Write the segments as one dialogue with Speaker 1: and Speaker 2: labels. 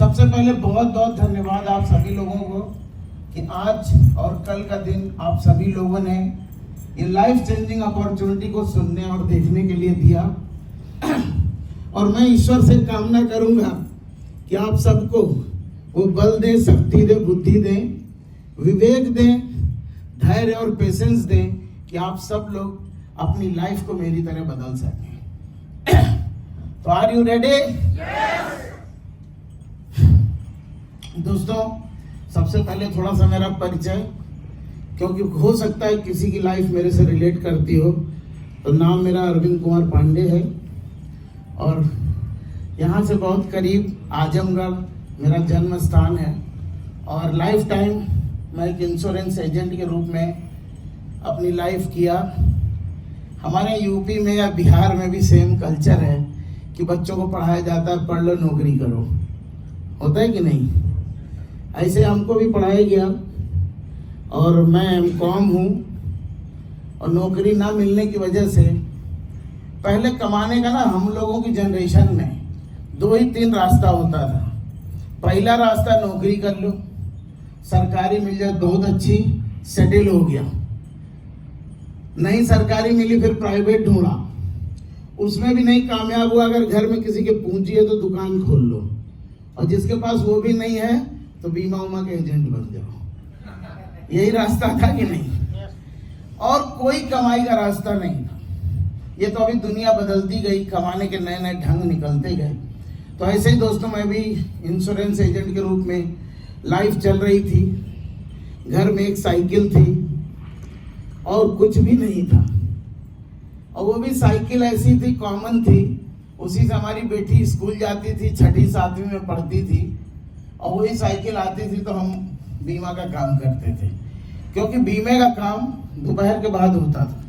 Speaker 1: सबसे पहले बहुत बहुत धन्यवाद आप सभी लोगों को कि आज और कल का दिन आप सभी लोगों ने ये लाइफ चेंजिंग अपॉर्चुनिटी को सुनने और देखने के लिए दिया। और मैं ईश्वर से कामना करूंगा कि आप सबको वो बल दे, शक्ति दे, बुद्धि दे, विवेक दे, धैर्य और पेशेंस दे कि आप सब लोग अपनी लाइफ को मेरी तरह बदल सकें। तो आर यू रेडी? दोस्तों, सबसे पहले थोड़ा सा मेरा परिचय, क्योंकि हो सकता है किसी की लाइफ मेरे से रिलेट करती हो। तो नाम मेरा अरविंद कुमार पांडे है और यहाँ से बहुत करीब आजमगढ़ मेरा जन्म स्थान है। और लाइफ टाइम मैं एक इंश्योरेंस एजेंट के रूप में अपनी लाइफ किया। हमारे यूपी में या बिहार में भी सेम कल्चर है कि बच्चों को पढ़ाया जाता है, पढ़ लो नौकरी करो, होता है कि नहीं? ऐसे हमको भी पढ़ाया गया और मैं एमकॉम हूँ। और नौकरी ना मिलने की वजह से पहले कमाने का ना हम लोगों की जनरेशन में 2 ही 3 रास्ता होता था। पहला रास्ता नौकरी कर लो, सरकारी मिल जाए बहुत अच्छी, सेटल हो गया। नहीं सरकारी मिली फिर प्राइवेट ढूंढा, उसमें भी नहीं कामयाब हुआ। अगर घर में किसी के पूंजी है तो दुकान खोल लो, और जिसके पास वो भी नहीं है तो बीमा उमा के एजेंट बन जाओ। यही रास्ता था कि नहीं? और कोई कमाई का रास्ता नहीं था। ये तो अभी दुनिया बदलती गई, कमाने के नए नए ढंग निकलते गए। तो ऐसे ही दोस्तों मैं भी इंश्योरेंस एजेंट के रूप में लाइफ चल रही थी। घर में एक साइकिल थी और कुछ भी नहीं था, और वो भी साइकिल ऐसी थी, कॉमन थी। उसी से हमारी बेटी स्कूल जाती थी, 6ठी 7वीं में पढ़ती थी, और वही साइकिल आती थी तो हम बीमा का काम करते थे, क्योंकि बीमे का काम दोपहर के बाद होता था।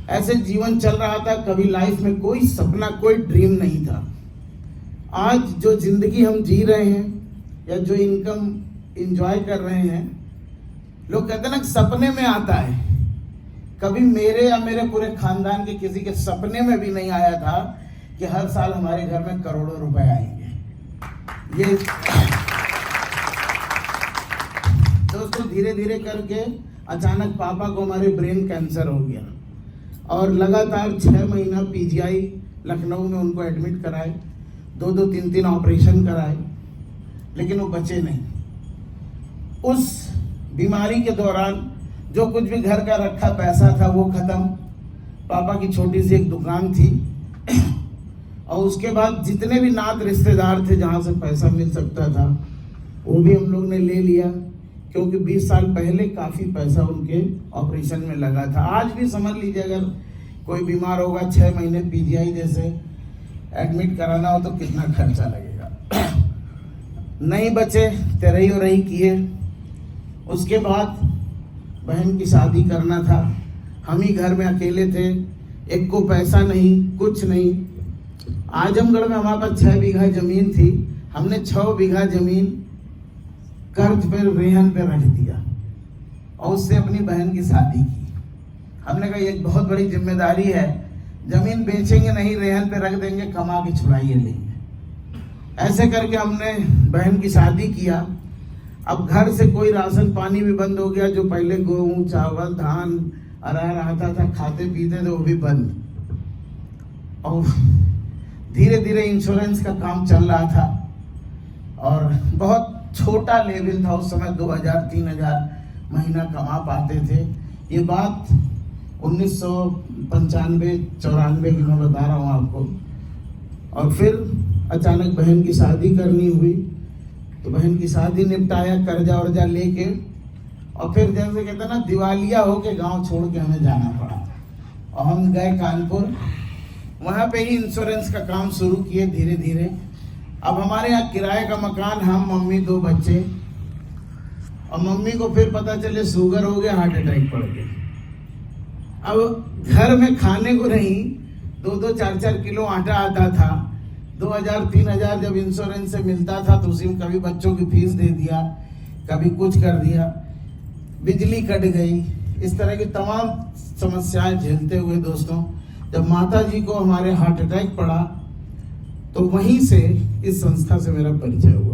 Speaker 1: ऐसे जीवन चल रहा था। कभी लाइफ में कोई सपना, कोई ड्रीम नहीं था। आज जो जिंदगी हम जी रहे हैं या जो इनकम एंजॉय कर रहे हैं, लोग कहते हैं ना सपने में आता है। कभी मेरे या मेरे पूरे खानदान के किसी के सपने में भी नहीं आया था कि हर साल हमारे घर में करोड़ों रुपए आएंगे। ये दोस्तों धीरे धीरे करके अचानक पापा को हमारे ब्रेन कैंसर हो गया और लगातार 6 महीना पीजीआई लखनऊ में उनको एडमिट कराए, 2-2, 3-3 ऑपरेशन कराए, लेकिन वो बचे नहीं। उस बीमारी के दौरान जो कुछ भी घर का रखा पैसा था वो खत्म। पापा की छोटी सी एक दुकान थी, और उसके बाद जितने भी नात रिश्तेदार थे जहाँ से पैसा मिल सकता था वो भी हम लोग ने ले लिया, क्योंकि 20 साल पहले काफ़ी पैसा उनके ऑपरेशन में लगा था। आज भी समझ लीजिए अगर कोई बीमार होगा 6 महीने पीजीआई जैसे एडमिट कराना हो तो कितना खर्चा लगेगा। नहीं बचे, तेरही और रही किए। उसके बाद बहन की शादी करना था। हम ही घर में अकेले थे, एक को पैसा नहीं, कुछ नहीं। आजमगढ़ में हमारे पास 6 बीघा जमीन थी। हमने 6 बीघा जमीन कर्ज पे, रेहन पे रख दिया और उससे अपनी बहन की शादी की। हमने कहा एक बहुत बड़ी जिम्मेदारी है, जमीन बेचेंगे नहीं, रेहन पे रख देंगे, कमा के छुड़ाइए लेंगे। ऐसे करके हमने बहन की शादी किया। अब घर से कोई राशन पानी भी बंद हो गया। जो पहले गेहूं, चावल, धान, अरहर आता था, खाते पीते थे, वो भी बंद। और धीरे धीरे इंश्योरेंस का काम चल रहा था और बहुत छोटा लेवल था उस समय, 2000-3000 महीना कमा पाते थे। ये बात 1995-94 की मैं बता रहा हूँ आपको। और फिर अचानक बहन की शादी करनी हुई, तो बहन की शादी निपटाया कर्जा वर्जा लेके, और फिर जैसे कहते ना दिवालिया होके गांव छोड़ के हमें जाना पड़ा। और हम गए कानपुर, वहाँ पे ही इंश्योरेंस का काम शुरू किए धीरे धीरे। अब हमारे यहाँ किराए का मकान, हम, मम्मी, 2 बच्चे। और मम्मी को फिर पता चले शुगर हो गया, हार्ट अटैक पड़ गया। अब घर में खाने को नहीं, 2-2, 4-4 किलो आटा आता था। 2000-3000 जब इंश्योरेंस से मिलता था तो उसी में कभी बच्चों की फीस दे दिया, कभी कुछ कर दिया, बिजली कट गई। इस तरह की तमाम समस्याएं झेलते हुए दोस्तों जब माता जी को हमारे हार्ट अटैक पड़ा तो वहीं से इस संस्था से मेरा परिचय हुआ।